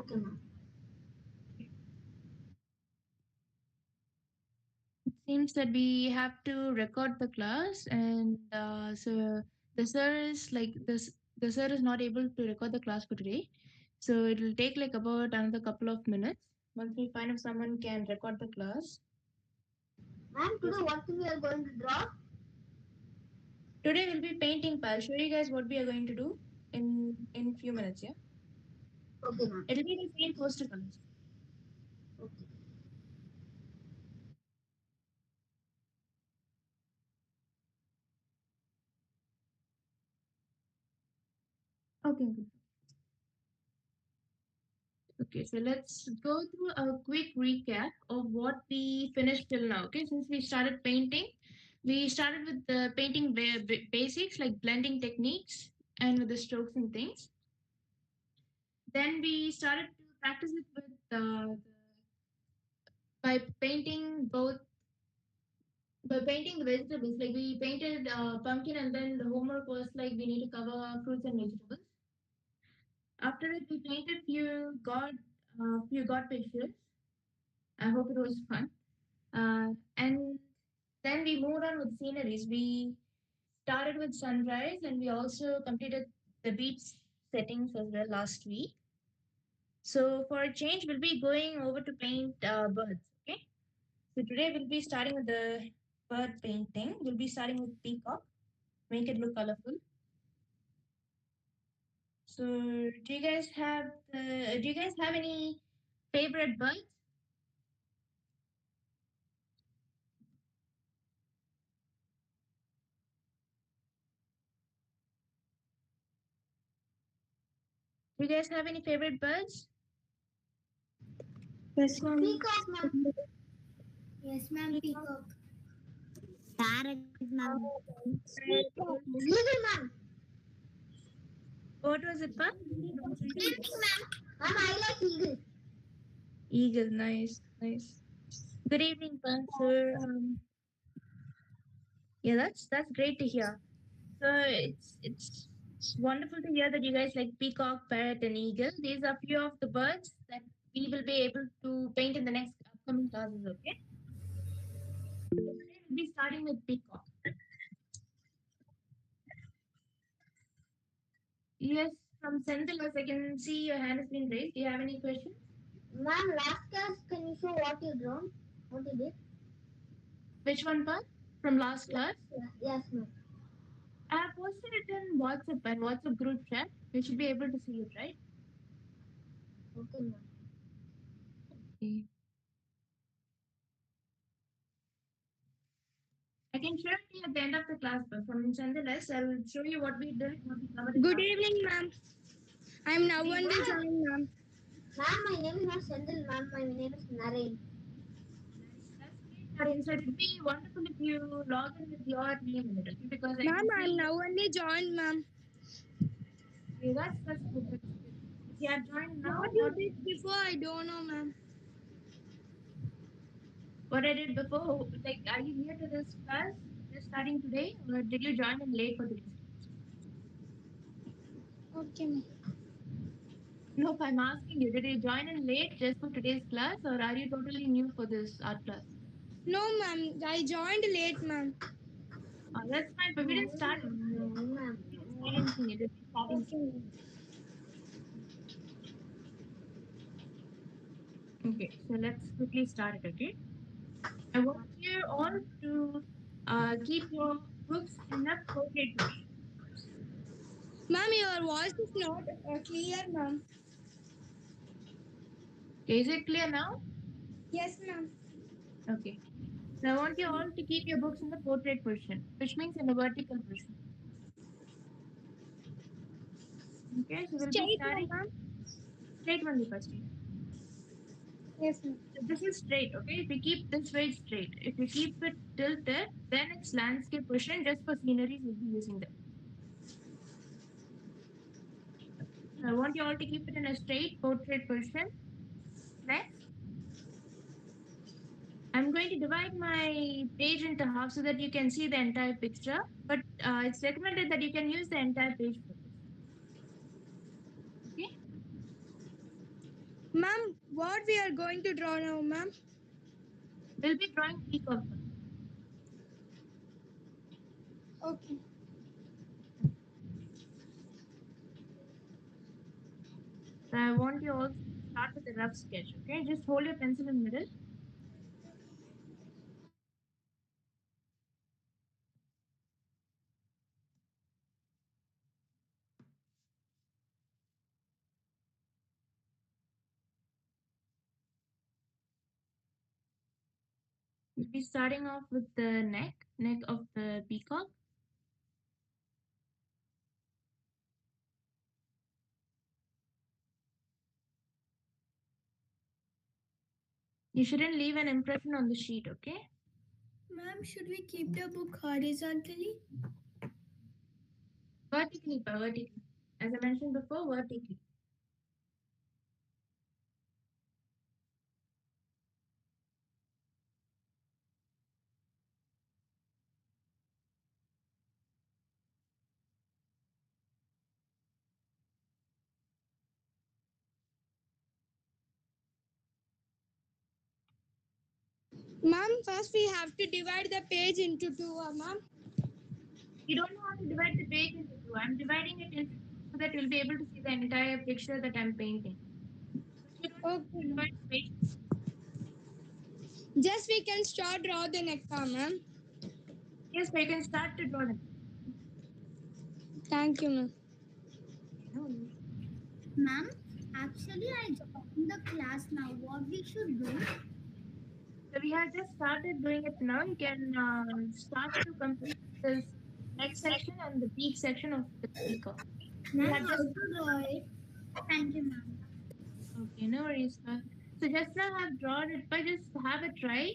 Okay, ma'am. It seems that we have to record the class, and so the sir is like this. The sir is not able to record the class for today, so it will take like about another couple of minutes. Once we find if someone can record the class. Ma'am, today what we are going to draw? Today we'll be painting. I'll show you guys what we are going to do in few minutes. Yeah, Okay, ma'am. it'll be the same poster colors. Okay. Okay. Okay. Okay, so let's go through a quick recap of what we finished till now. Okay, since we started painting, we started with the painting basics like blending techniques and with the strokes and things. Then we started to practice it with by painting both by painting the vegetables. Like we painted pumpkin, and then the homework was like we need to cover fruits and vegetables. After that, we painted few god pictures. I hope it was fun. And then we moved on with sceneries. We started with sunrise and we also completed the beach settings as well last week. So for a change, we'll be going over to paint birds. Okay. So today we'll be starting with the bird painting. We'll be starting with peacock. Make it look colorful. So do you guys have any favorite birds? Do you guys have any favorite birds? Yes, ma'am. Peacock, ma'am. Yes, ma'am. Peacock. Parrot, ma'am. Eagle, ma'am. What was it, Pat? Eagle, ma'am. Ma'am, I like eagle. Eagle, nice, nice. Good evening, Pat. So, yeah, that's great to hear. So it's wonderful to hear that you guys like peacock, parrot, and eagle. These are few of the birds that we will be able to paint in the next upcoming classes. Okay. Today we'll be starting with peacock. Yes, from Sentinels, I can see your hand has been raised. Do you have any questions? Ma'am, last class, can you show what you drawn? What you did? Which one, Pat? From last class? Yes, ma'am. I have posted it in WhatsApp and WhatsApp group chat. You should be able to see it, right? Okay, ma'am. Okay. I can share it to you at the end of the class, but from Sentinels, I will show you what we did, what we covered in Good class. evening, ma'am. I'm now on the join, ma'am. Ma'am, my name is not Sendil, ma'am. My name is Naren. That's great, Naren. So it would be wonderful if you log in with your name in it, okay? Because I Ma'am, can I'm see now only joined, ma'am. okay, that's good. That's good. If you have joined now, What you did before, I don't know, ma'am. what I did before, like, are you new to this class? Just starting today, or did you join in late for this? Okay, ma'am. No, I'm asking you, did you join in late just for today's class, or are you totally new for this art class? No, ma'am. I joined late, ma'am. That's fine, but we didn't start. No, ma'am. We didn't start anything. It is starting. Okay, ma'am. Okay, so let's quickly start it. Okay, I want you all to keep your books in a portrait position. Ma'am, your voice is not clear, ma'am. Okay, is it clear now? Yes, ma'am. Okay. So I want you all to keep your books in the portrait position, which means in the vertical position. Okay, so we'll be Straight, starting ma'am. straight only first. Yes, ma'am. So this is straight, okay? If you keep this way straight, if you keep it tilted, then it's landscape position. Just for sceneries, we'll be using that. So I want you all to keep it in a straight portrait position. Next, I'm going to divide my page into half so that you can see the entire picture. But it's recommended that you can use the entire page for this. Okay? Ma'am, what we are going to draw now, ma'am? We'll be drawing peacock. Okay. So I want you all to start with a rough sketch, okay? Just hold your pencil in the middle. We'll be starting off with the neck of the peacock. You shouldn't leave an impression on the sheet, okay? Ma'am, should we keep the book horizontally? Vertically, vertically. As I mentioned before, vertically. Ma'am, first we have to divide the page into two, ma'am. You don't know how to divide the page into two. I'm dividing it into two so that you'll be able to see the entire picture that I'm painting. But you don't have to Okay, ma'am. divide the page. Just we can start draw the neck, ma'am. Yes, but you can start to draw them. Thank you, ma'am. Ma'am, actually I joined the class now. What we should do? So we have just started doing it now. You can start to complete this next section and the peak section of the peacock. We Ma'am, have how just to draw it? Thank you, ma'am. okay, no worries. So just now I've drawn it, but just have a try.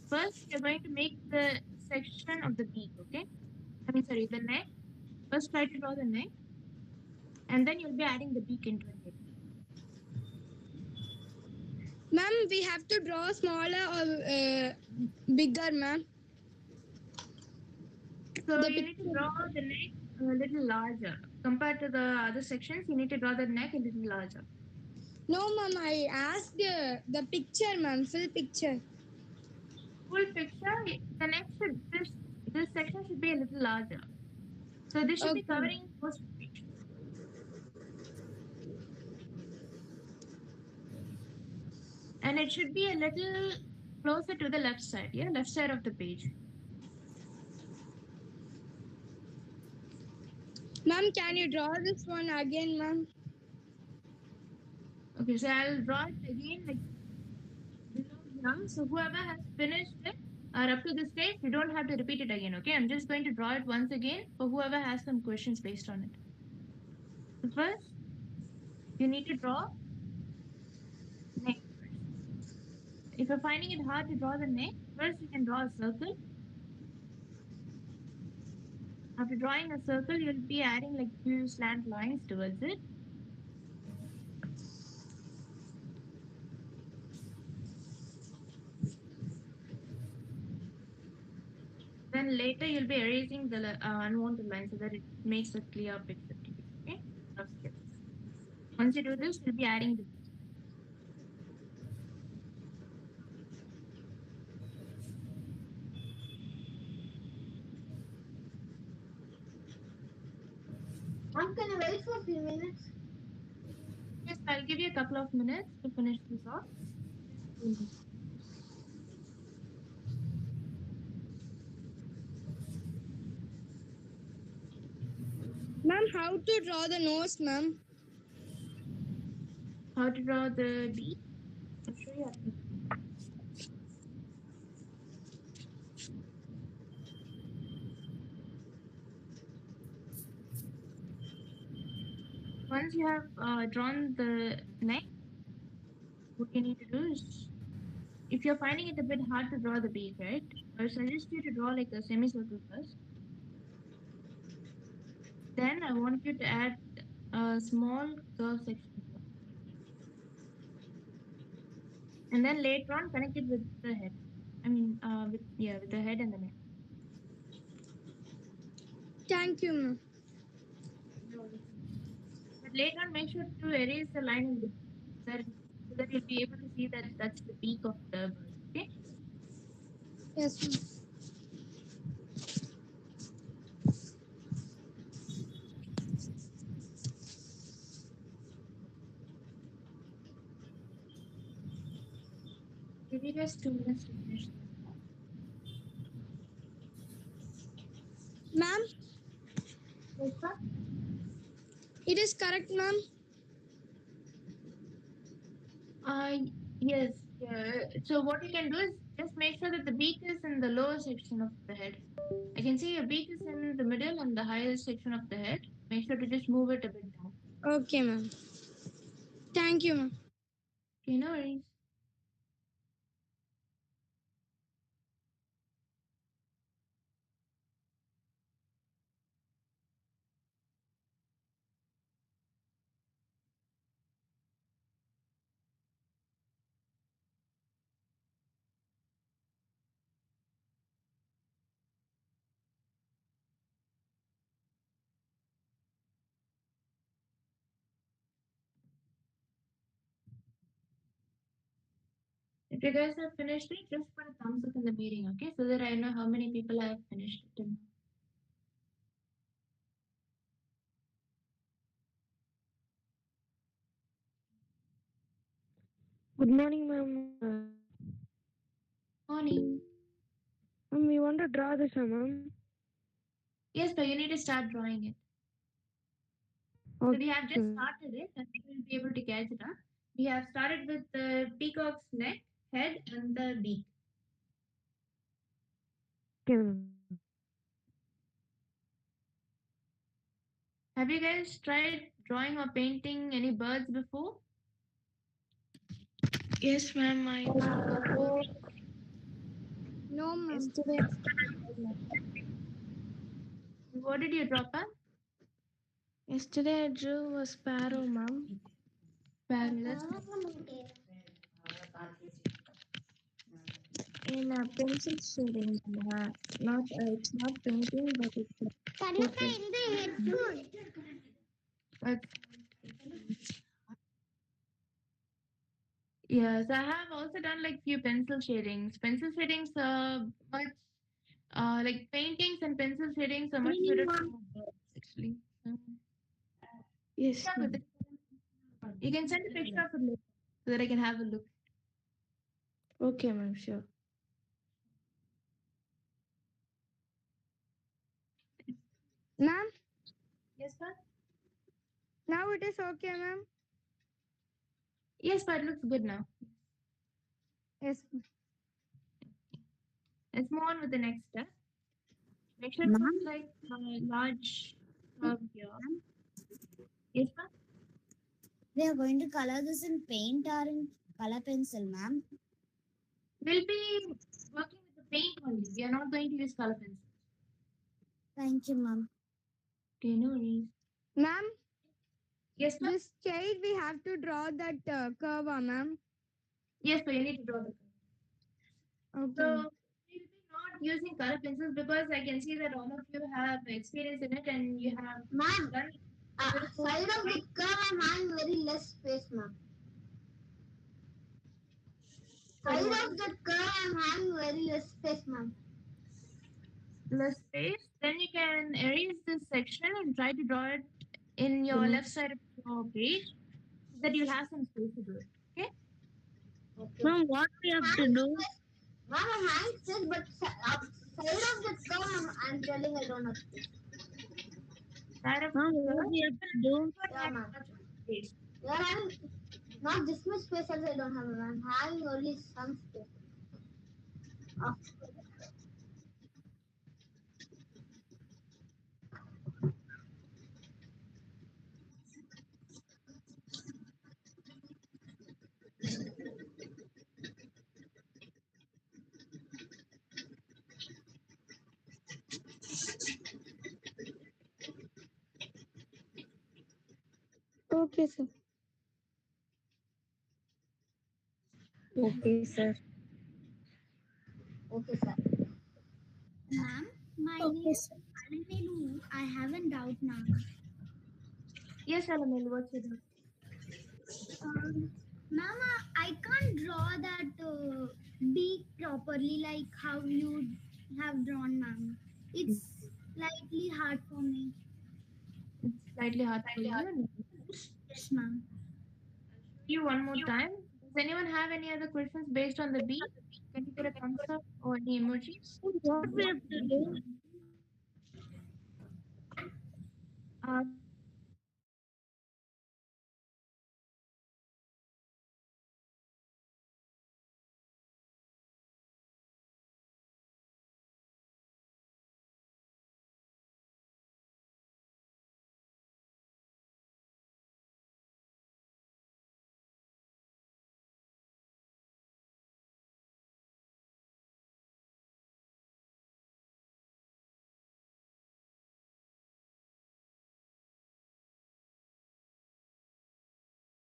First, you're going to make the section of the beak, okay? I mean, sorry, the neck. First, try to draw the neck, and then you'll be adding the beak into it. Ma'am, we have to draw smaller or bigger, ma'am. So The you need to picture. draw the neck a little larger. Compared to the other sections, you need to draw the neck a little larger. No, ma'am, I asked the picture, ma'am, full picture. Full picture, the neck should, this section should be a little larger. So this should be Okay. covering most of the picture. And it should be a little closer to the left side, yeah, left side of the page. Ma'am, can you draw this one again, ma'am? Okay, so I'll draw it again like below here. So whoever has finished it or up to this stage, you don't have to repeat it again, okay? I'm just going to draw it once again for whoever has some questions based on it. So first, you need to draw neck first. If you're finding it hard to draw the neck, first you can draw a circle. After drawing a circle, you'll be adding like few slant lines towards it. Then later you'll be erasing the unwanted lines so that it makes a clear picture to you. Okay? Rough sketch. Once you do this, you'll be adding the Ma'am, can I wait for a few minutes? Yes, I'll give you a couple of minutes to finish this off. Ma'am, how to draw the nose, ma'am? How to draw the beak? I'll show you. After. Once you have drawn the neck, what you need to do is, if you're finding it a bit hard to draw the beak, right? I suggest you to draw like a semicircle first. Then I want you to add a small curve section. And then later on, connect it with the head. I mean, with the head and the neck. Thank you, ma'am. But later on, make sure to erase the line in the that you'll be able to see that that's the beak of the bird. Okay. Yes, ma'am. Give you guys 2 minutes to finish this. Ma'am, Yes, sir? it is correct, ma'am. Uh, yes. So what you can do is just make sure that the beak is in the lower section of the head. I can see your beak is in the middle and the higher section of the head. Make sure to just move it a bit down. Okay, ma'am. Thank you, ma'am. Okay, no worries. If you guys have finished it, just put a thumbs up in the meeting, okay? So that I know how many people have finished it. Good morning, ma'am. Morning. Ma'am, we want to draw this, ma'am. Yes, but you need to start drawing it. So we have just started it, and we will be able to catch it up. We have started with the peacock's neck, head, and the beak. Okay, ma'am. Have you guys tried drawing or painting any birds before? Yes, ma'am. No, ma'am. Yesterday, What did you draw, Pam? yesterday I drew a sparrow, ma'am. Fabulous. In a pencil shading. Not it's not painting, but it's Can you paint the headphone? But yes, I have also done like few pencil shadings. Pencil shadings are much like paintings and pencil shadings are much suited for birds actually. yes, Yeah, ma'am. you can send a picture of it later so that I can have a look. Okay, ma'am. Sure. Ma'am, Yes, sir. now it is okay, ma'am. Yes, but it looks good now. Yes. Let's move on with the next step. Make sure Ma'am? it's like a large curve here. Yes, ma'am. We are going to color this in paint or in color pencil, ma'am. We'll be working with the paint only. We are not going to use color pencils. Thank you, ma'am. Okay, no worries. Ma'am, Yes, ma'am. this shade we have to draw that curve, ma'am. Yes, but you need to draw the curve. Okay. So we'll be not using color pencils because I can see that all of you have experience in it and you have Ma'am, done side of the curve I'm having very less space, ma'am. Side of the curve I'm having very less space, ma'am. less space. Then you can erase this section and try to draw it in your left side of your page so that you'll have some space to do it. Okay? Ma'am, what we have to do? Ma'am, I'm having space, but side of the curve I'm telling I don't have space. Side of Ma'am, the what curve, we have to do? Yeah, ma'am. space. We are having not this much space as I don't have, ma'am. I'm having only some space. Oh. Okay, sir. Okay, sir. Okay, sir. Ma'am, my name is Alamelu. I have a doubt now. Yes, Alamel, what's your doubt? Ma'am, I properly like how you have drawn, ma'am. It's slightly hard for me. It's slightly hard for you. Yes, ma'am. You one more time. Does anyone have any other questions based on the B? Can you put a thumbs up or any emojis? What we have to do? Uh,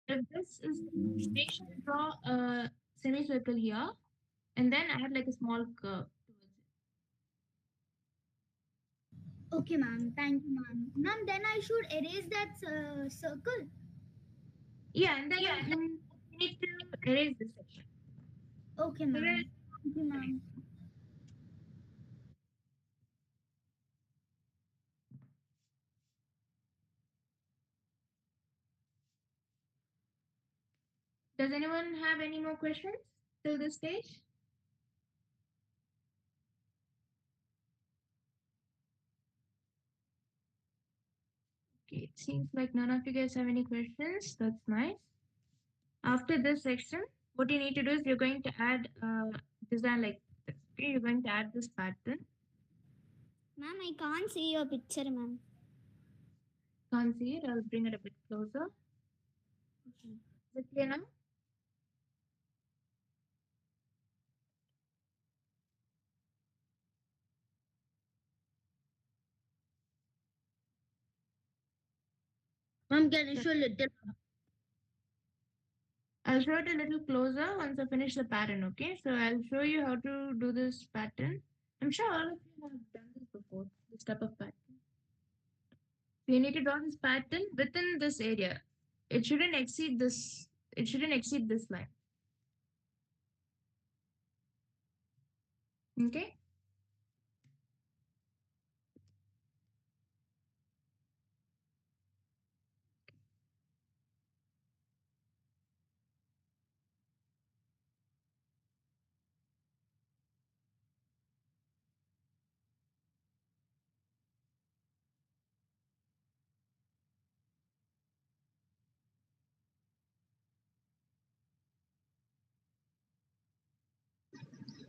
if this is make sure to draw a semicircle here and then add like a small curve towards it. Okay, ma'am. Thank you, ma'am. Ma'am, then I should erase that circle. Yeah, and then you need to erase this section. Okay, ma'am. Thank you, ma'am. Does anyone have any more questions till this stage? Okay, it seems like none of you guys have any questions. That's nice. After this section, what you need to do is you're going to add a design like this. Okay, you're going to add this pattern. Ma'am, I can't see your picture, ma'am. Can't see it. I'll bring it a bit closer. Is it clear now? Ma'am, can you show little? I'll show it a little closer once I finish the pattern, okay? So I'll show you how to do this pattern. I'm sure all of you have done this before, this type of pattern. So you need to draw this pattern within this area. It shouldn't exceed this, line. Okay?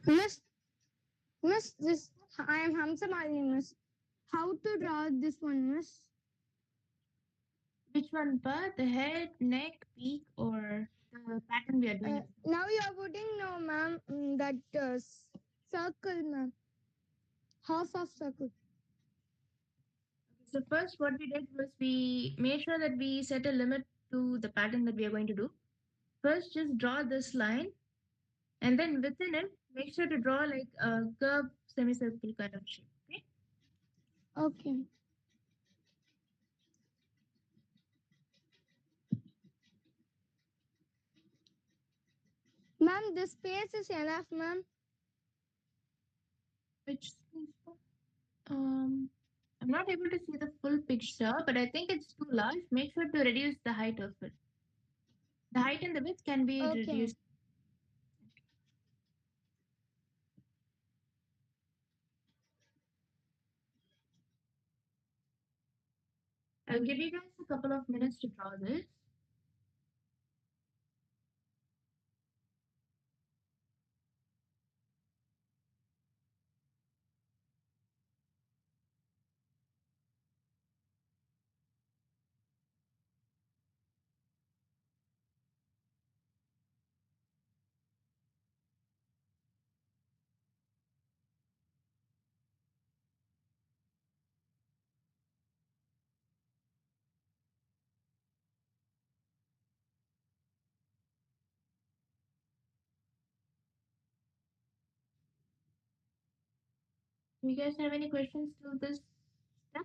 Miss, this I am Hamza Malini, miss. How to draw this one, miss? Which one, but the head, neck, beak, or the pattern we are doing? Now you are putting no, ma'am. That circle, ma'am. Half of circle. So first what we did was we made sure that we set a limit to the pattern that we are going to do. First just draw this line and then within it make sure to draw like a curved semicircle kind of shape. Okay. Okay. Ma'am, this space is enough, ma'am. Which I'm not able to see the full picture, but I think it's too large. Make sure to reduce the height of it. The height and the width can be Okay. reduced. I'll give you guys a couple of minutes to draw this. Do you guys have any questions to this step?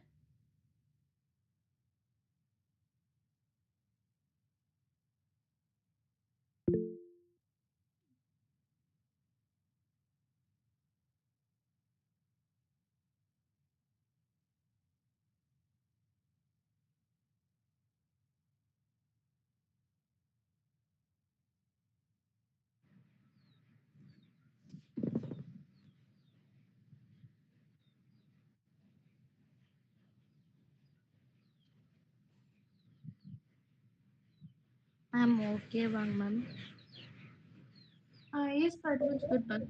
I'm okay, Bang, ma'am. Yes, that looks good, but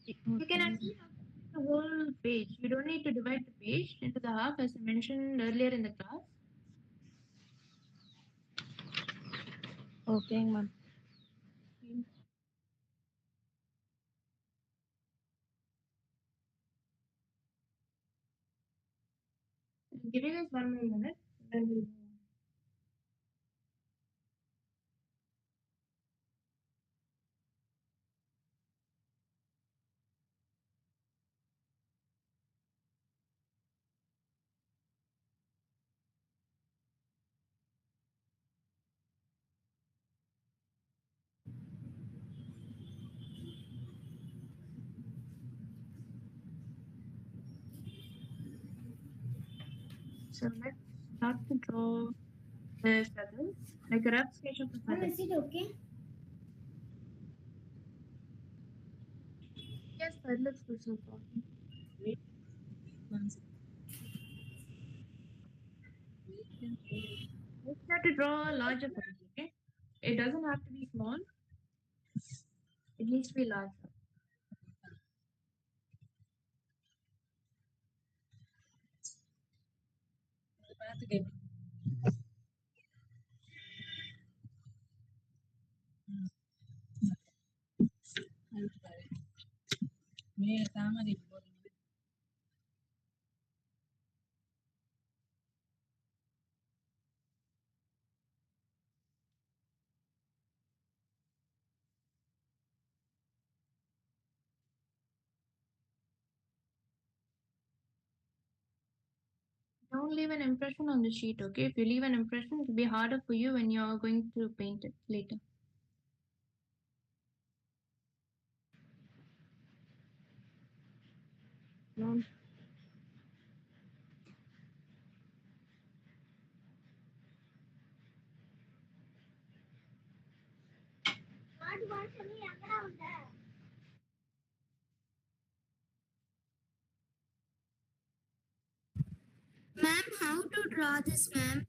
you can Okay. actually have the whole page. You don't need to divide the page into the half as I mentioned earlier in the class. Okay, ma'am. Give us 1 more minute. Then we'll So let's start to draw the feathers, like a rough sketch of the Ma'am, feathers. is it okay? Yes, that looks good so far. Let's start to draw a larger feathers, okay? It doesn't have to be small. It needs to be larger. Don't leave an impression on the sheet, okay? If you leave an impression, it will be harder for you when you're going to paint it later. Ma'am. Ma'am, how to draw this, ma'am?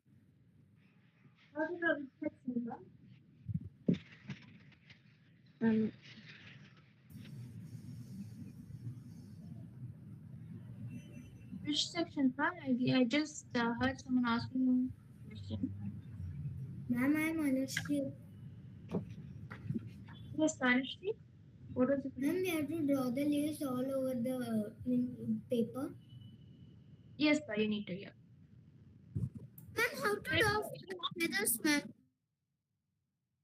How to draw which section, sir? Um, Which section, sir? I just heard someone asking a question. Ma'am, I'm Anushka. Yes, Tanushree. What was it? Ma'am, we have to draw the leaves all over the paper. Yes, sir, you need to, yeah. Ma'am, how to draw feathers, ma'am?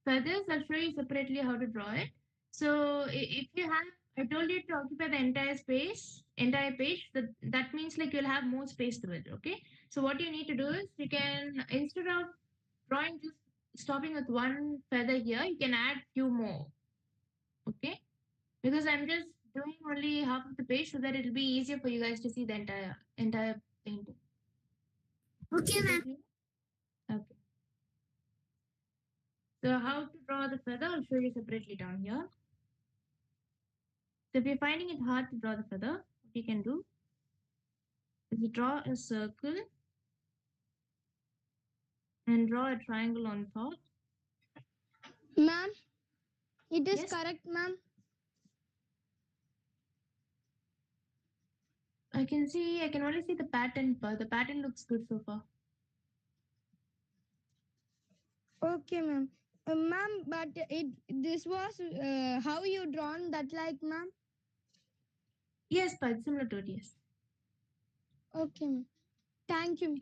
Feathers, I'll show you separately how to draw it. So if you have, I told you to occupy the entire space, entire page. That means like you'll have more space to it. Okay. So what you need to do is you can instead of drawing just stopping with one feather here, you can add few more. Okay. Because I'm just doing only half of the page so that it'll be easier for you guys to see the entire painting. Okay, ma'am. Okay. So how to draw the feather, I'll show you separately down here. So if you're finding it hard to draw the feather, what you can do is you draw a circle and draw a triangle on top. Ma'am, it is Yes, correct, ma'am. I can only see the pattern, but the pattern looks good so far. Okay, ma'am. Ma'am, but this was how you drawn that like, ma'am? Yes, but similar to it, yes. Okay, ma'am. Thank you.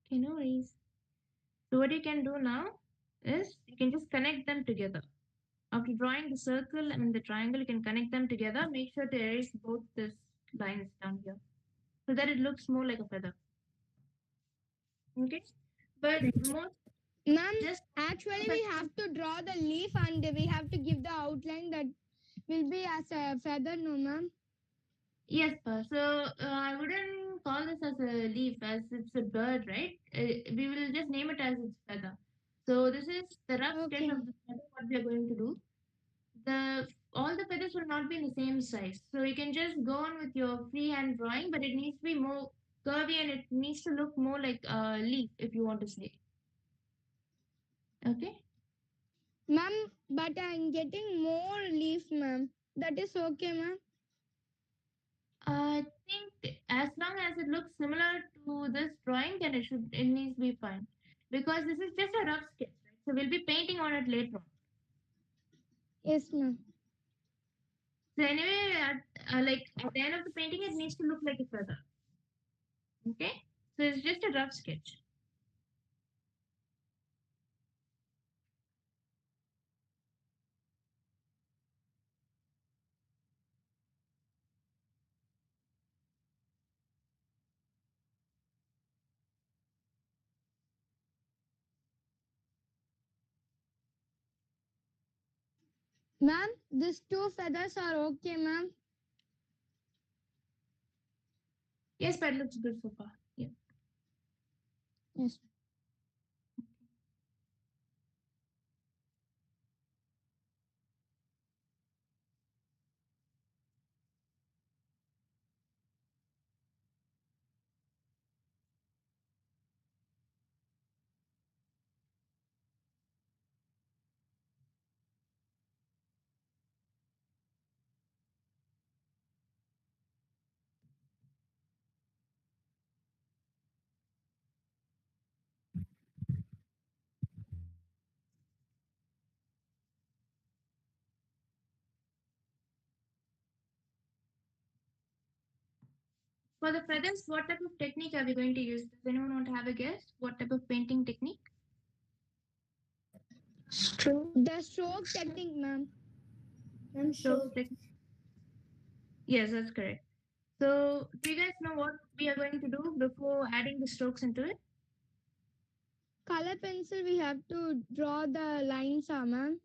Okay, no worries. So what you can do now is you can just connect them together. After drawing the circle and the triangle, you can connect them together. Make sure to erase both these lines down here so that it looks more like a feather. Okay, but most Ma'am, just actually we have to draw the leaf and we have to give the outline that will be as a feather, no, ma'am? yes, so I wouldn't call this as a leaf as it's a bird, right? We will just name it as its feather. So this is the rough sketch Okay. of the feather. What we are going to do. The all the feathers will not be in the same size, so you can just go on with your freehand drawing, but it needs to be more curvy and it needs to look more like a leaf if you want to say. Okay. Ma'am, but I'm getting more leaf, ma'am. That is okay, ma'am. I think as long as it looks similar to this drawing, then it needs to be fine. Because this is just a rough sketch, right? So we'll be painting on it later on. Yes, ma'am. So anyway, at the end of the painting, it needs to look like a feather. Okay? So it's just a rough sketch. Ma'am, these two feathers are okay, ma'am. Yes, but it looks good so far. Yeah. Yes. For the feathers, what type of technique are we going to use? Does anyone want to have a guess? What type of painting technique? The stroke technique, ma'am. I'm sure. Yes, that's correct. So, do you guys know what we are going to do before adding the strokes into it? Color pencil, we have to draw the lines, ma'am.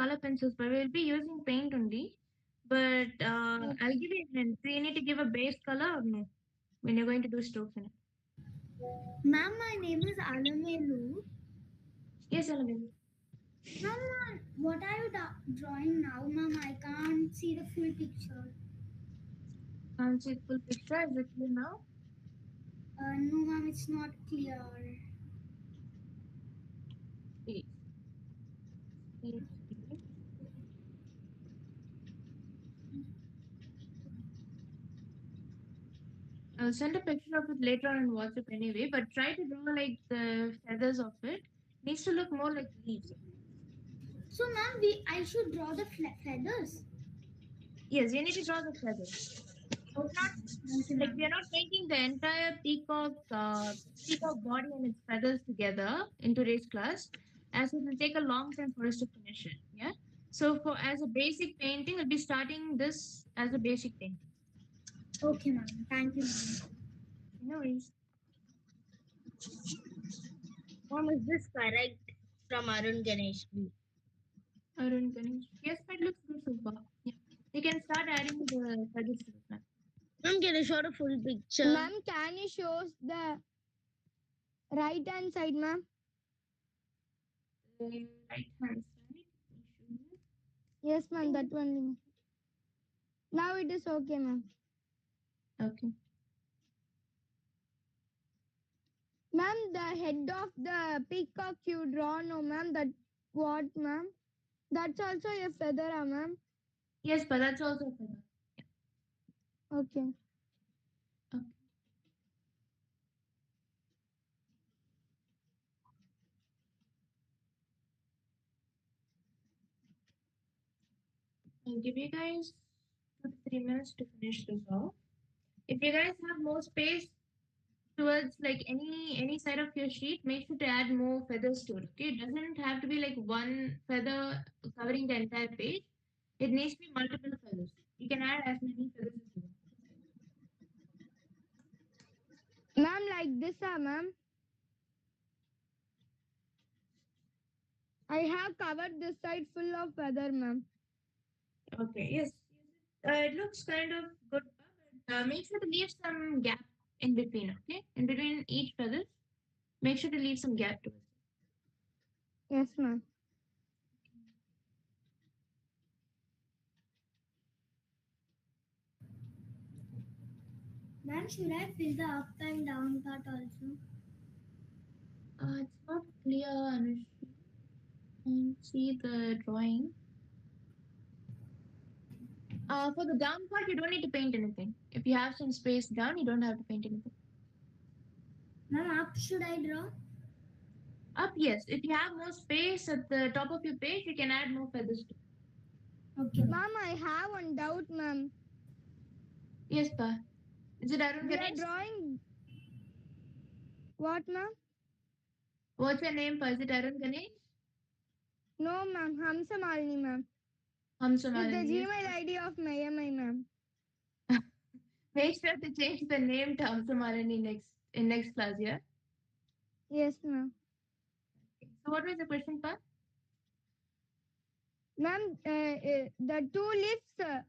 Color pencils, but we'll be using paint only. But I'll give you a hint. Do you need to give a base color or no when you're going to do strokes in it? Ma'am, my name is Alamelu. Yes, Alamelu. Ma'am, what are you drawing now, ma'am? I can't see the full picture. Can't see the full picture. Is it clear now? No, ma'am, it's not clear. Yes. Yes. I'll send a picture of it later on WhatsApp anyway, but try to draw like the feathers of it. Needs to look more like leaves. So, ma'am, I should draw the feathers. Yes, you need to draw the feathers. So it's not like we are not painting the entire peacock body and its feathers together in today's class, as it will take a long time for us to finish it. Yeah. So for as a basic painting, we'll be starting this as a basic painting. Okay, ma'am. Thank you, ma'am. No worries. Mom, is this correct from Arun Ganesh? Arun Ganesh. Yes, that looks good so far. Yeah. You can start adding the feathers to the plan. Mom, can you show the full picture? Ma'am, can you show the right hand side, ma'am? The right hand side. Yes, ma'am, that one. Now it is okay, ma'am. Okay. Ma'am, the head of the peacock you draw, no, ma'am. That what, ma'am? That's also a feather, ma'am. Yes, but that's also a feather. Okay. Okay. I'll give you guys 2 to 3 minutes to finish this off. If you guys have more space towards like any side of your sheet, make sure to add more feathers to it. Okay, it doesn't have to be like one feather covering the entire page. It needs to be multiple feathers. You can add as many feathers as you want. Ma'am, like this, ma'am. I have covered this side full of feather, ma'am. Okay, yes. It looks kind of good, but make sure to leave some gap in between, okay? In between each feather, make sure to leave some gap to it. Yes, ma'am. Ma'am, should I fill the up and down part also? It's not clear, Anushri. Can't see the drawing. For the down part, you don't need to paint anything. If you have some space down, you don't have to paint anything. Ma'am, up should I draw? Up, yes. If you have more space at the top of your page, you can add more feathers too. Okay. Ma'am, I have one doubt, ma'am. Yes, Pa. Is it Arun We are Ganesh? drawing. What, ma'am? What's your name, Pa? Is it Arun Ganesh? No, ma'am. Hamsa Malini, ma'am. Hamsa It's the Malini, yes. Gmail ID of Mayamai, ma'am. Make sure to change the name to Hamsa Malini in next class, yeah? Yes, ma'am. So what was the question, Pa? Ma'am, the two leaves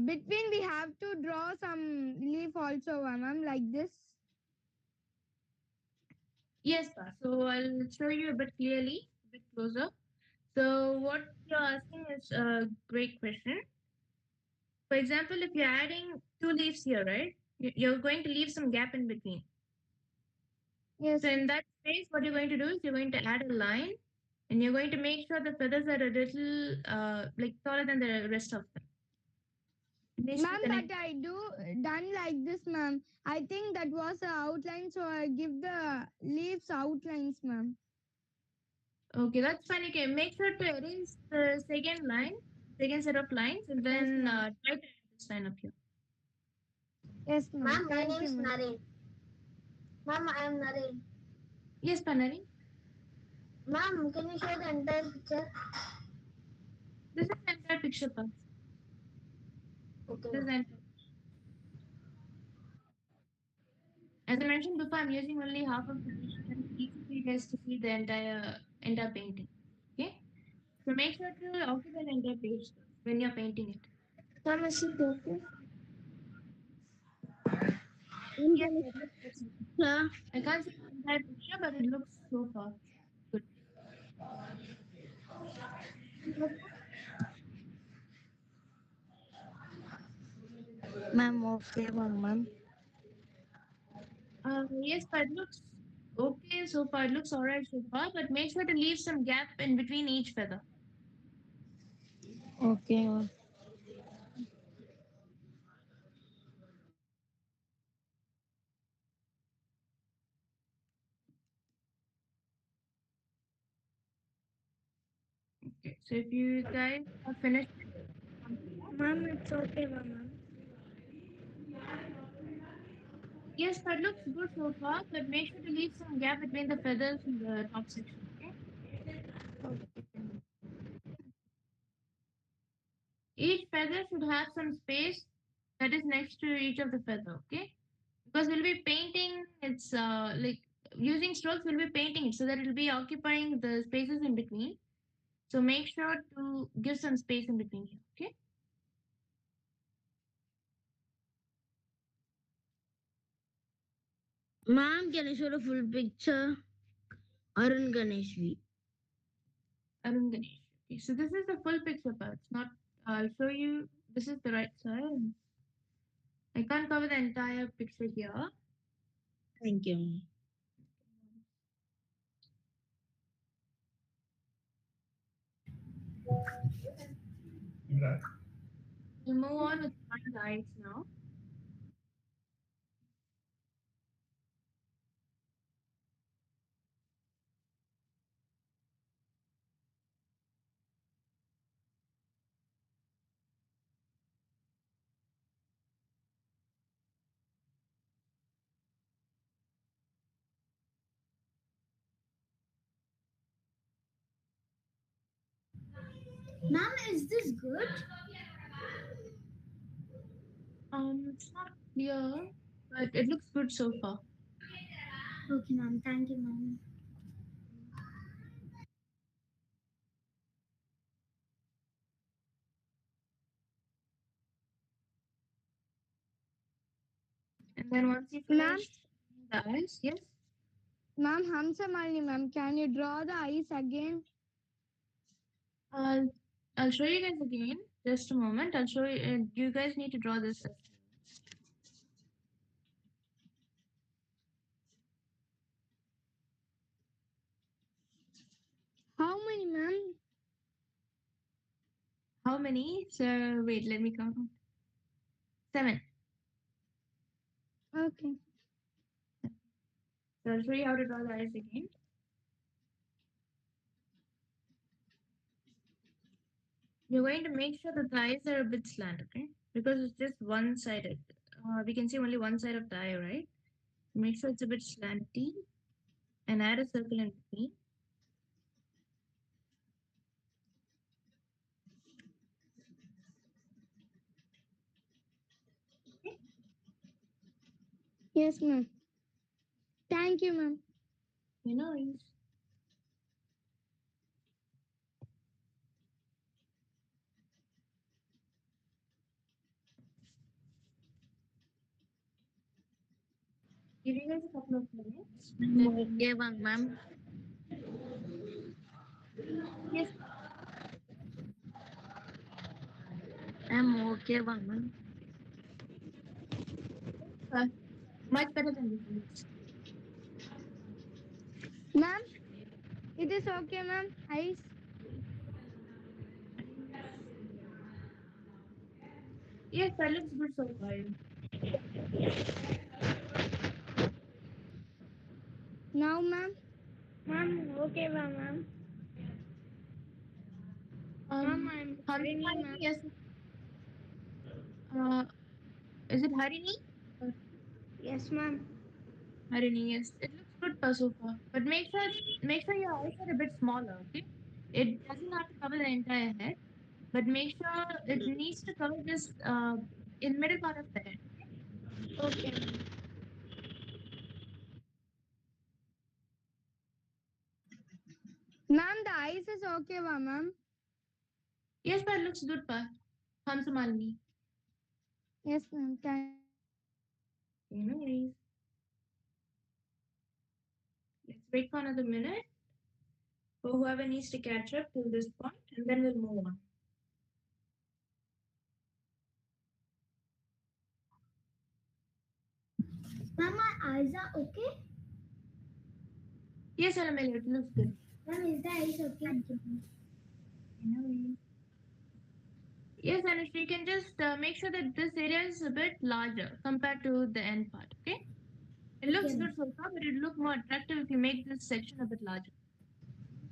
between we have to draw some leaf also, ma'am, like this. Yes, Pa. So I'll show you a bit clearly, a bit closer. So what you're asking is a great question. For example, if you're adding two leaves here, right? You're going to leave some gap in between. Yes. So in that space, what you're going to do is you're going to add a line, and you're going to make sure the feathers are a little like taller than the rest of them. Needs to Ma'am, connect. but I do done like this, ma'am. I think that was the outline, so I give the leaves outlines, ma'am. Okay, that's fine. You can make sure to arrange the second set of lines, and then try to add this line up here. Yes, ma'am. Ma'am, my Thank name you, is ma'am. Naren. Ma'am, I am Naren. Yes, Panari. Ma'am, can you show the entire picture? This is the entire picture, Pa. Okay. This is the entire. As I mentioned before, I'm using only half of the picture, and it's easy for you guys to see the entire painting. Okay, so make sure to occupy the entire page when you're painting it. Ma'am, is it okay? Yes, it looks Sir, I can't see the entire picture, but it looks so far good. Ma'am, okay one, ma'am. Yes, but it looks okay so far. It looks alright so far, but make sure to leave some gap in between each feather. Okay, ma'am. Okay, so if you guys have finished, Ma'am, it's okay, ma'am. yes, that looks good so far, but make sure to leave some gap between the feathers in the top section. Okay. Each feather should have some space that is next to each of the feather. Okay, because we'll be painting. It's like using strokes. We'll be painting it so that it'll be occupying the spaces in between. So make sure to give some space in between here. Okay. ma'am, can I show the full picture? Arun Ganesh V. Arun Ganesh. Okay, so this is the full picture part. It's not. I'll show you. This is the right side. I can't cover the entire picture here. Thank you, ma'am. We'll move on with the eyes now. Ma'am, is this good? It's not clear, but it looks good so far. Okay, ma'am. Thank you, ma'am. And then once you Ma'am? finish the eyes, yes. Ma'am, Hamsa Malini, ma'am, can you draw the eyes again? I'll show you guys again. Just a moment. I'll show you. You guys need to draw this. How many? So wait, let me count. 7. Okay. So I'll show you how to draw the eyes again. You're going to make sure that the eyes are a bit slant, okay? Because it's just one-sided. We can see only one side of the eye, right? Make sure it's a bit slanty and add a circle in between. Yes, ma'am. Thank you, ma'am. You know, it's- give you guys a couple of minutes. Okay, bang, ma'am. Yes, I'm okay, bang, ma'am. much better than this. Ma'am, it is okay, ma'am. Eyes. Yes, that looks good so far. Now, ma'am. Ma'am, okay, ma'am. Ma'am, I'm Harini, Harini, ma'am. yes. Is it Harini? Yes, ma'am. Harini, yes. It looks good so far. But make sure your eyes are a bit smaller, okay? It doesn't have to cover the entire head, but make sure it needs to cover just in middle part of the head. Okay, ma'am. Ma'am, the eyes is okay, ma'am. Yes, that looks good, pa. Hamsamalini. Yes, ma'am. No worries. Let's wait for another minute for whoever needs to catch up to this point, and then we'll move on. Ma'am, my eyes are okay? Yes, Alameli, it looks good. Ma'am, is the eyes okay? No worries. Yes, Anushka, you can just make sure that this area is a bit larger compared to the end part, okay? It looks good so far, but it look more attractive if you make this section a bit larger.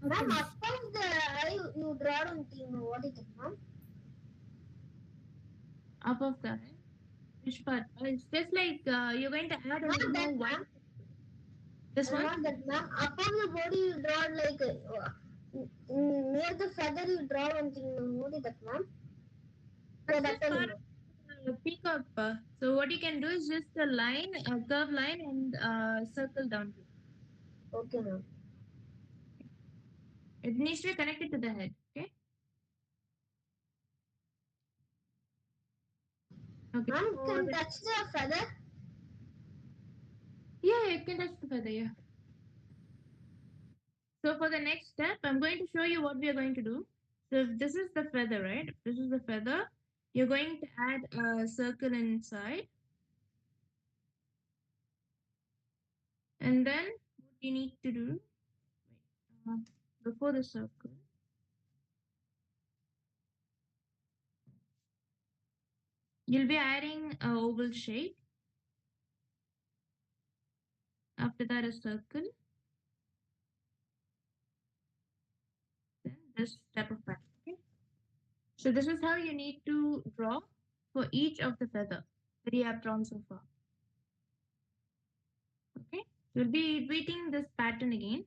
Ma'am, after the eye you draw on thing, what is it, ma'am? Up of the eye. Which part? It's just like you're going to add a Not little more that, white. ma'am. This one? Not that, ma'am. Upon the body you draw like near the feather you draw one thing. What is that, ma'am? Yeah, That's that's just all. part of the peacock. So what you can do is just a line, a curved line, and circle down. Okay, ma'am. It needs to be connected to the head. Okay. Okay. Ma'am, So can the- touch the feather? yeah, you can touch the feather. Yeah. So for the next step, I'm going to show you what we are going to do. So if this is the feather, right? If this is the feather, you're going to add a circle inside. And then what you need to do, before the circle, you'll be adding a oval shape. After that, a circle. Then this type of pattern. Okay? So this is how you need to draw for each of the feather that you have drawn so far. Okay, you'll be repeating this pattern again.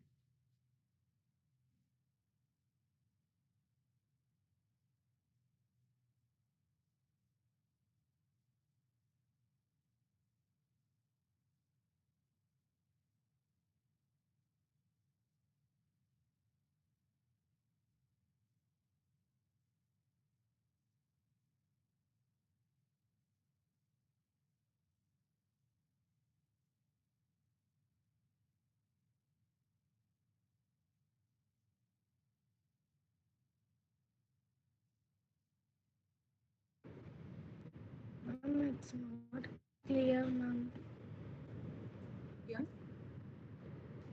Ma'am, it's not clear, ma'am.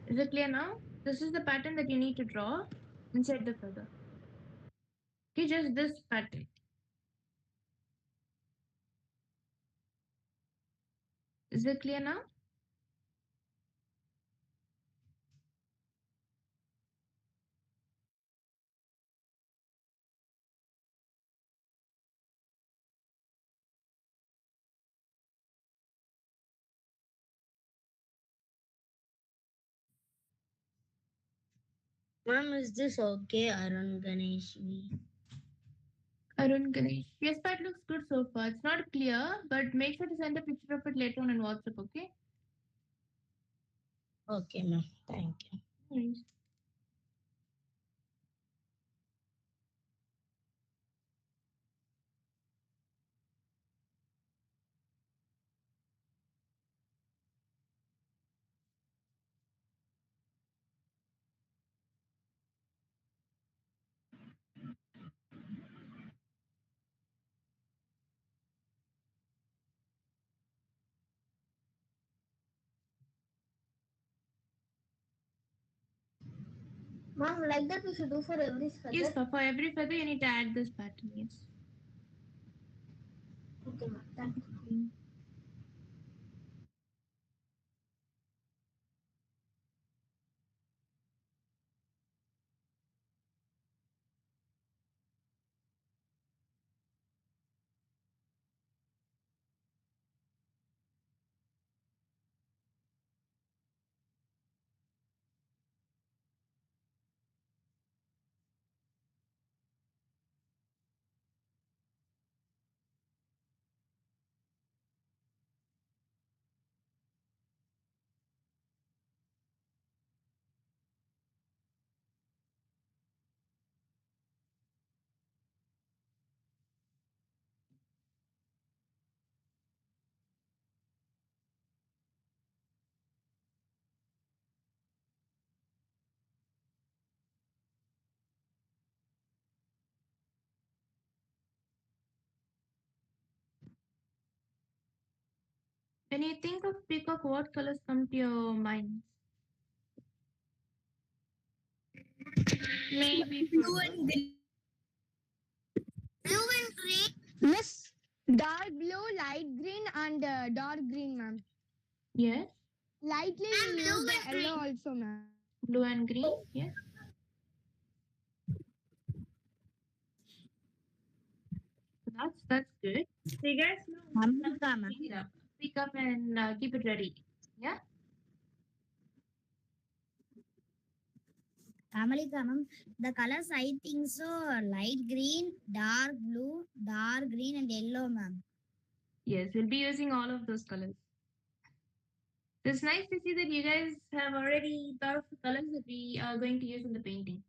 Is it clear now? This is the pattern that you need to draw inside the feather. Okay, just this pattern. Is it clear now? Ma'am, is this okay, Arun Ganesh? Arun Ganesh. Yes, that looks good so far. It's not clear, but make sure to send a picture of it later on in WhatsApp, okay? Okay, ma'am. Thank you. No worries. Mom, like that we should do for every feather. Yes, for every feather you need to add this pattern, yes. Okay, ma'am. Thank you. When you think of peacock, what colors come to your mind? Maybe Blue purple. and green. Blue and green. Miss, dark blue, light green, and dark green, ma'am. Yes, Lightly And we blue use the and green. yellow also, ma'am. blue and green. Yes, so that's good. So you guys know, Amrika, ma'am. pick it up, pick up and keep it ready. Yeah. Amalika, ma'am. The colors I think so light green, dark blue, dark green, and yellow, ma'am. Yes, we'll be using all of those colors. It's nice to see that you guys have already thought of the colors that we are going to use in the painting.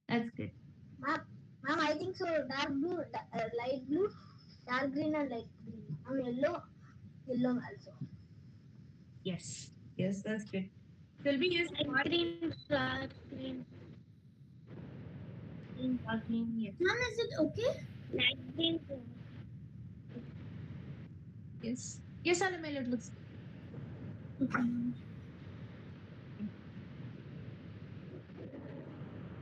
That's good. Ma'am, I think so. Dark blue, light blue, dark green, and light green. Yellow, yellow also. Yes. Yes, that's good. So we'll be using Light green, dark green. green, dark green. Yes. Ma'am, is it okay? Light green. Yes. Yes, Alamel, it looks good.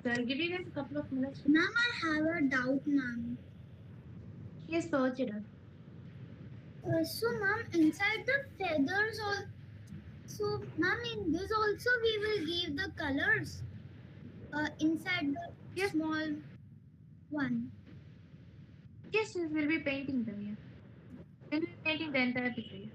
So I'll give you guys a couple of minutes. Ma'am, I have a doubt, ma'am. Yes, so what's your doubt? So, ma'am, inside the feathers, so, ma'am, in this also we will give the colors. Inside the Yes. small one. Yes, yes, we'll be painting them, yeah. We'll be painting the entire picture. Yeah.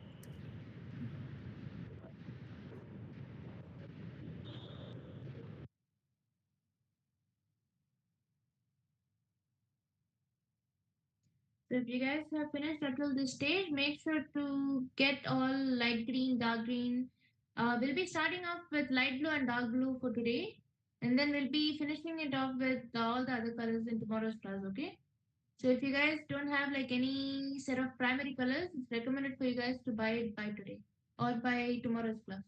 So if you guys have finished up till this stage, make sure to get all light green, dark green. We'll be starting off with light blue and dark blue for today. And then we'll be finishing it off with all the other colors in tomorrow's class, okay? So if you guys don't have like any set of primary colors, it's recommended for you guys to buy it by today or by tomorrow's class.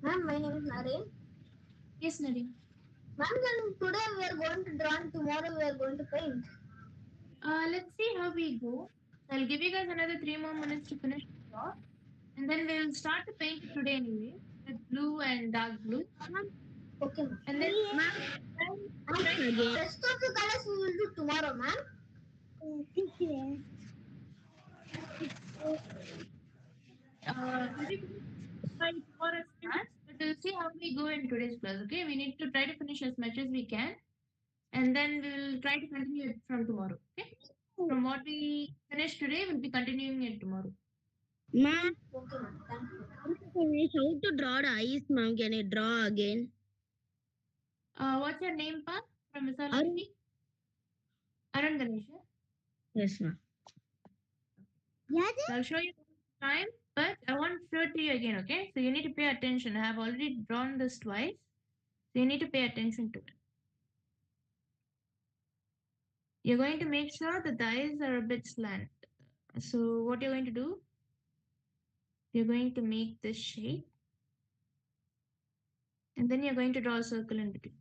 Ma'am, my name is Naren. Yes, Nadine. Ma'am, then today we are going to draw and tomorrow we are going to paint. Let's see how we go. I'll give you guys another 3 more minutes to finish the job. And then we'll start to paint it today anyway with blue and dark blue. Okay, ma'am. And then And rest of the colors we will do tomorrow, ma'am. maybe by tomorrow's class, but we'll see how we go in today's class. Okay, we need to try to finish as much as we can, and then we'll try to continue it from tomorrow. Okay, from what we finished today, we'll be continuing it tomorrow. Ma'am, Okay, ma'am. Thank you. how to draw the eyes, ma'am? Can I draw again? What's your name, Pa? From Visalakshmi? Arun Ganesha. Yes, ma'am. So I'll show you time, but I want to show it to you again. Okay, so you need to pay attention. I have already drawn this twice, so you need to pay attention to it. You're going to make sure that the eyes are a bit slant. So what you're going to do, you're going to make this shape, and then you're going to draw a circle in between.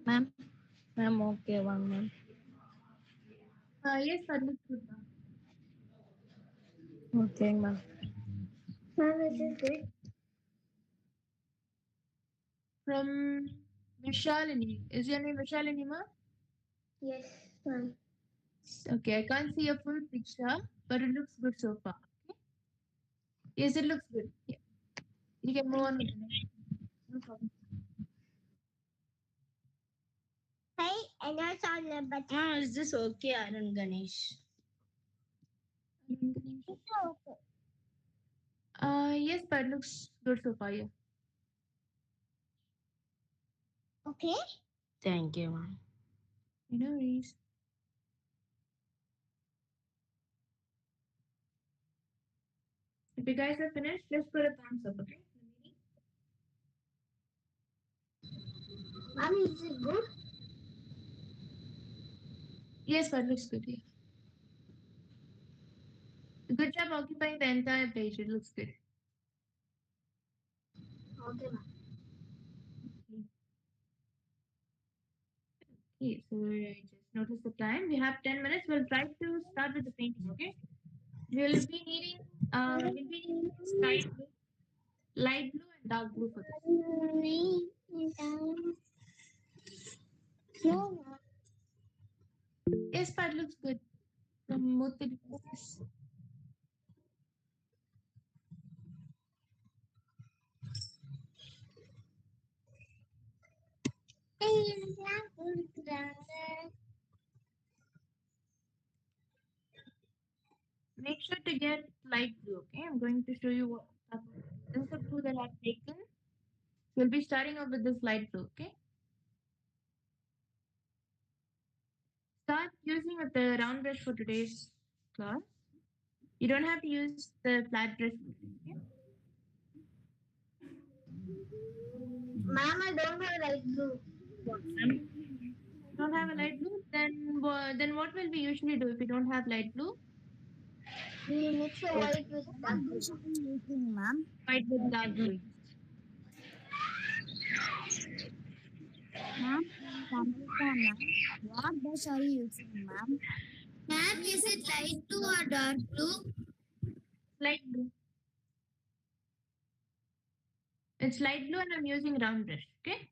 Ma'am, okay, one ma'am. Yes, that looks good. Okay, ma'am. Ma'am, is this good? From Vishalini. Is your name Vishalini, ma? Yes, ma'am. Okay, I can't see a full picture, but it looks good so far. Okay? Yes, it looks good. Yeah. You can move on with the next. No problem. Hey, and I saw the but Ah, is this okay, Arun Ganesh? Yes, but it looks good so far. Yeah. okay. Thank you, ma'am. No worries. If you guys are finished, just put a thumbs up, okay? Ma'am, is it good? Yes, but it looks good. Yeah. Good job occupying the entire page. It looks good. Okay, ma'am. Okay, so just notice the time. We have 10 minutes. We'll try to start with the painting, okay? We'll be needing sky blue, light blue, and dark blue for this. No, Yes, but it looks good from both the pieces. Make sure to get light blue, okay? I'm going to show you what this is the blue that I've taken. We'll be starting off with this light blue, okay? Start using with the round brush for today's class. You don't have to use the flat brush, okay? ma'am, I don't have light blue. Don't have a light blue, then what will we usually do if we don't have light blue? We will mix the white with dark blue. Ma'am. White with dark blue. Ma'am, what brush are you using, ma'am? Ma'am, is it light blue or dark blue? Light blue. It's light blue and I'm using round brush, okay?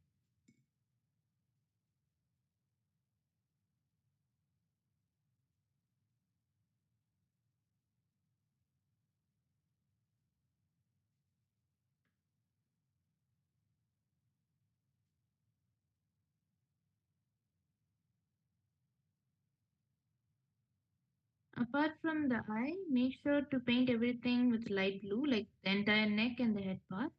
Apart from the eye, make sure to paint everything with light blue, like the entire neck and the head part.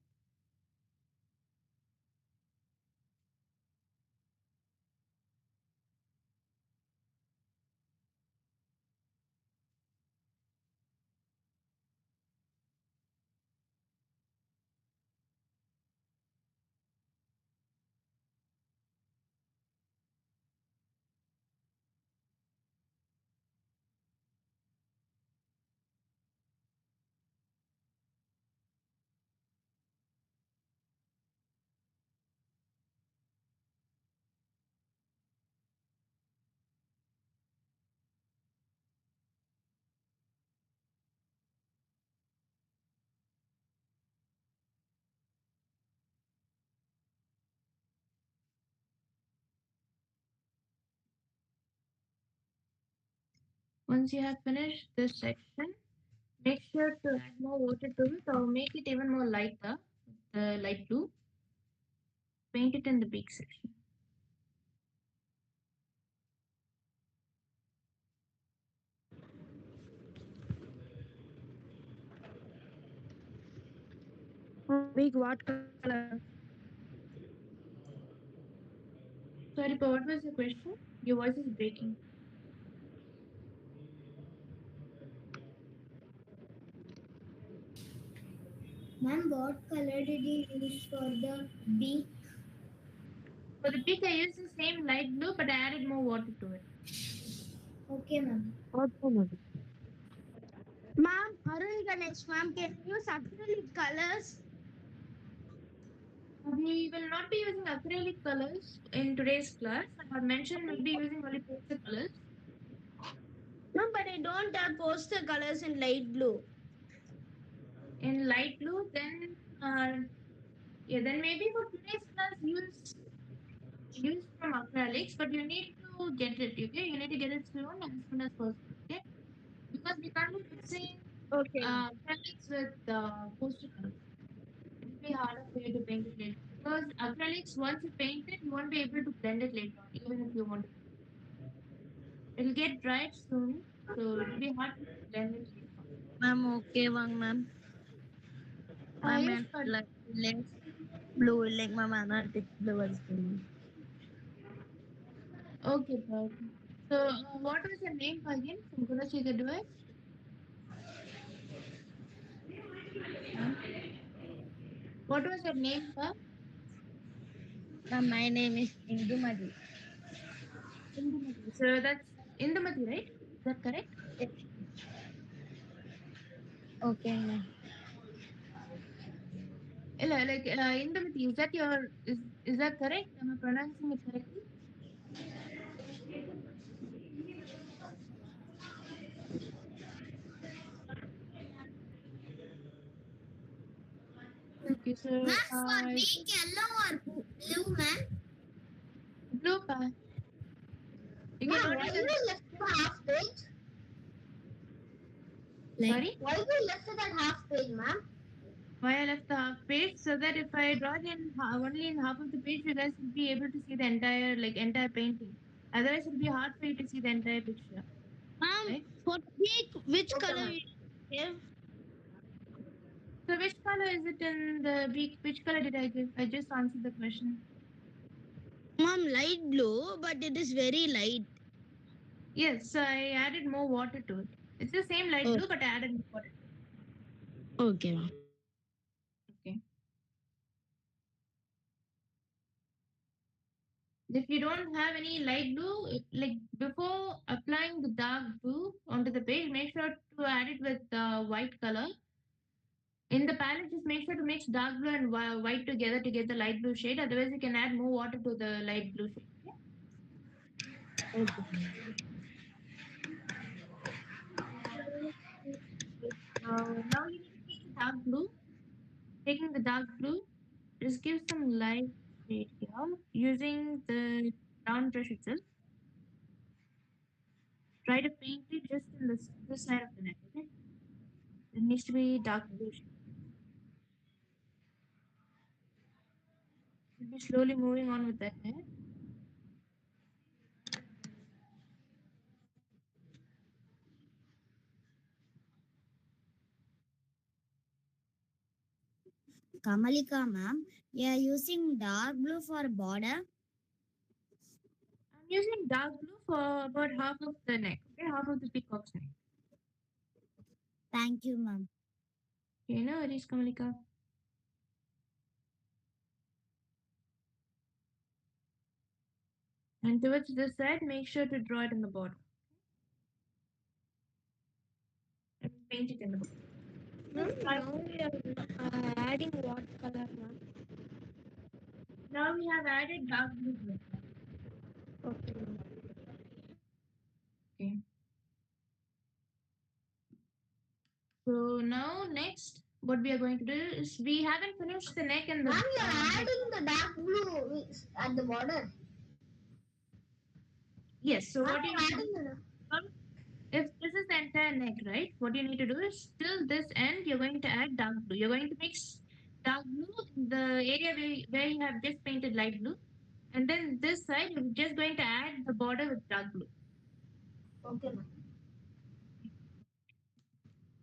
Once you have finished this section, make sure to add more water to it or make it even more lighter, light blue. Paint it in the beak section. Big what color? Sorry, but what was the question? Your voice is breaking. Ma'am, what color did you use for the beak? For the beak, I used the same light blue, but I added more water to it. Okay, ma'am. What color? Ma'am, Arun Ganesh, ma'am, can you use acrylic colors? We will not be using acrylic colors in today's class. I have mentioned we'll be using only poster colors. No, but I don't have poster colors in light blue. In light blue, then then maybe for today's class use from acrylics, but you need to get it. Okay, you need to get it soon as possible. Okay, because we can't be mixing Okay. acrylics with poster colors. It will be harder for you to paint it later. Because acrylics, once you paint it, you won't be able to blend it later on, even if you want to. It'll get dried soon, so it'll be hard to blend it later on. Ma'am, okay, ma'am. I Yes, meant but like less blue, like my mother did blue as blue. okay, but so what was your name again from Gurashika Dwai? What was your name, sir? Ma'am, my name is Indumati. Indumati. So that's Indumati, right? Is that correct? Okay, ma'am. Indumati, is that correct? Am I pronouncing it correctly? Okay, so Ma'am, for beak, yellow or blue, ma'am? blue pa. You can Ma'am, why only you left the half page? sorry. Why you left it at half page, ma'am? Why I left the half page so that if I draw it in only in half of the page, you guys will be able to see the entire painting. Otherwise, it'll be hard for you to see the entire picture. Ma'am, Right? for beak, which Okay, color ma'am. you give? So, which color is it in the beak? Which color did I give? I just answered the question. Ma'am, light blue, but it is very light. Yes, so I added more water to it. It's the same light Oh. blue, but I added more water. Okay, ma'am. Okay. If you don't have any light blue, like before applying the dark blue onto the page, make sure to add it with white color. In the palette, just make sure to mix dark blue and white together to get the light blue shade. Otherwise, you can add more water to the light blue shade. Okay. Now you need to take the dark blue. Taking the dark blue, just give some light shade here using the brown brush itself. Try to paint it just in this side of the neck. Okay, it needs to be dark blue shade. You'll be slowly moving on with that hair. Kamalika, ma'am, you are using dark blue for border. I'm using dark blue for about half of the neck. Okay, half of the peacock's neck. Thank you, ma'am. Okay, no worries, Kamalika. And towards this side, make sure to draw it in the bottom. And paint it in the bottom. Now we are adding what color, ma'am? Now we have added dark blue to it. Okay, ma'am. Okay. So now next, what we are going to do is we haven't finished the neck and the. Ma'am, you're adding the dark blue at the border. Yes. So what Ma'am, you you're need to adding do, the... if is the entire neck, right? What you need to do is till this end, you're going to add dark blue. You're going to mix dark blue in the area where you have just painted light blue. And then this side, you're just going to add the border with dark blue. Okay, ma'am.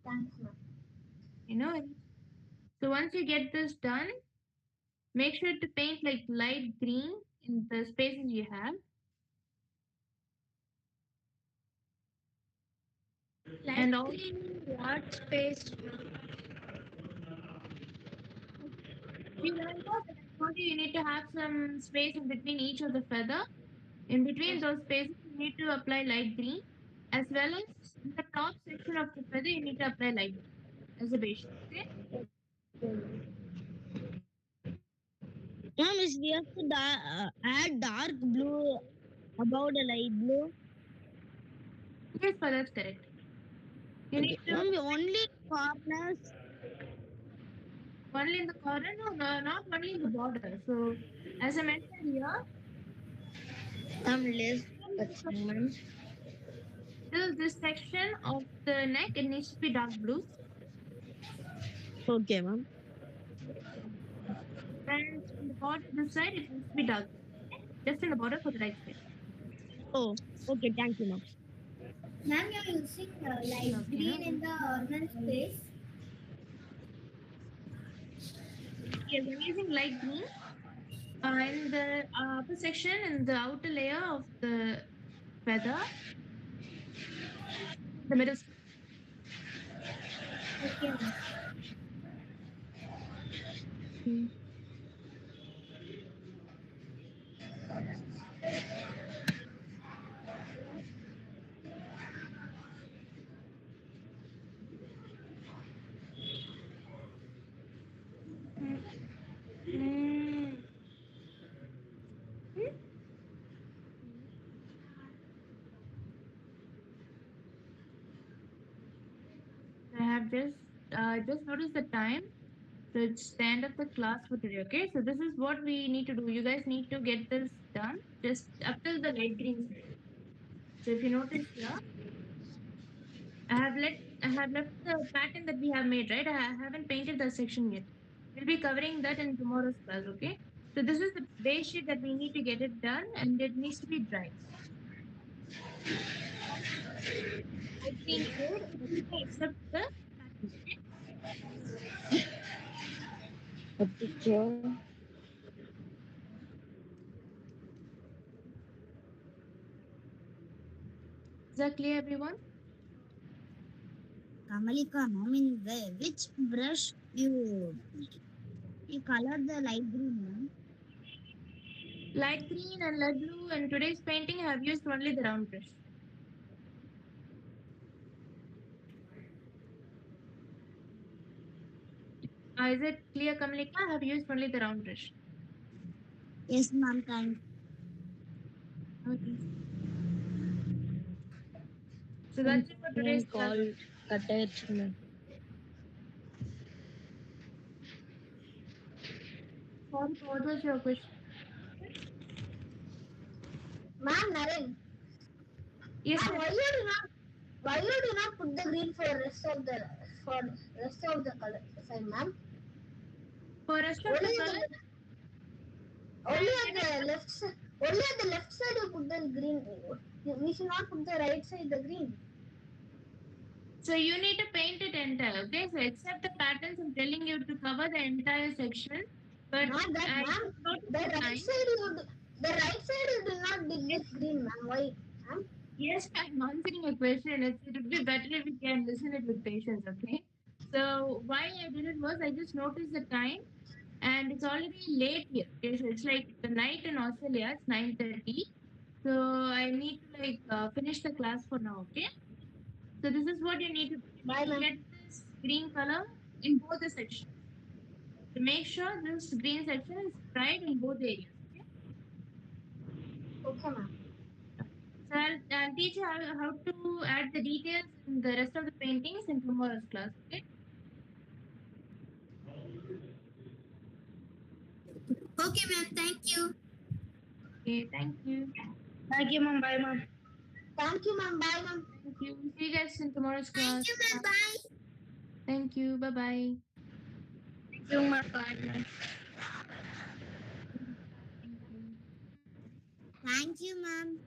Thanks, ma'am. You know? So once you get this done, make sure to paint like light green in the spaces you have. And all What space? you remember that I told you need to have some space in between each of the feather. In between those spaces, you need to apply light green, as well as in the top section of the feather, you need to apply light green as a base. Okay? Mom, is we have to add dark blue above the light blue. Yes, sir, that's correct. You need to Mom, only corners. only in the corner, no, not only in the border. So, as I mentioned here, Less touching, ma'am. till this section of the neck, it needs to be dark blue. Okay, ma'am. And in the border, this side, it needs to be dark. Okay? Just in the border for the right side. Oh, okay. Thank you, ma'am. Ma'am, you're using light green in the ornament space. Yes, I'm using light green. In the upper section, in the outer layer of the feather, the middle. Okay, ma'am. I have just noticed the time. So it's the end of the class for today. Okay, so this is what we need to do. You guys need to get this done just up till the light green section. So if you notice here, I have left the pattern that we have made, right? I haven't painted that section yet. We'll be covering that in tomorrow's class, okay? So this is the base sheet that we need to get it done, and it needs to be dry. Light green shade, everything except the pattern, okay? A picture. Is that clear, everyone? Kamalika, ma'am, in which brush you colored the light green, ma'am? Light green and light blue, and today's painting I have used only the round brush. Is it clear, Kamalika? I have used only the round brush. Yes, ma'am. Thank. Okay. So that's it for today's class. Attachment. Sorry, what was your question? Ma'am, Naren, Yes, ma'am, why you do not put the green for rest of the color side, ma'am? for rest of Only the color, only at the left side. Only at the left side you put the green. We should not put the right side the green. so you need to paint it entire. Okay, so except the patterns, I'm telling you to cover the entire section. But Not that, I ma'am. noticed The the right time. side you do not did this green, ma'am. Why, ma'am? Yes, I'm answering a question. It would be better if you can listen it with patience, okay? So why I did it was I just noticed the time, and it's already late here. Okay, so it's like the night in Australia. It's 9:30. So I need to finish the class for now. Okay. So this is what you need to do. You Bye, need to ma'am. get this green color in both the sections. To make sure this green section is bright in both areas. Okay. Okay, ma'am. So I'll teach you how to add the details in the rest of the paintings in tomorrow's class. Okay. Okay, ma'am. Thank you. Okay. Thank you. Thank you, ma'am. Bye, ma'am. Thank you, ma'am. Bye, ma'am. Thank you. you. See you guys in tomorrow's class. Thank you, ma'am. Bye. Thank you. Bye bye. Thank you, ma'am. Bye, ma'am. Thank you, ma'am.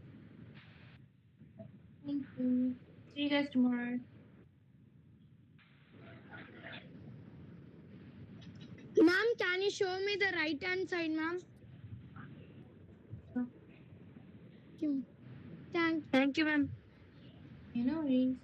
Thank you. See you guys tomorrow. Ma'am, can you show me the right hand side, ma'am? Sure. Thank you, ma'am. No worries.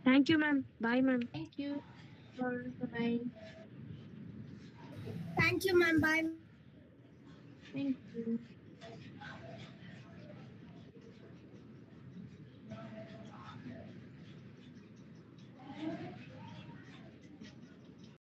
Thank you, ma'am. Bye, ma'am. Thank you. Bye bye. Thank you, ma'am. Bye. Thank you.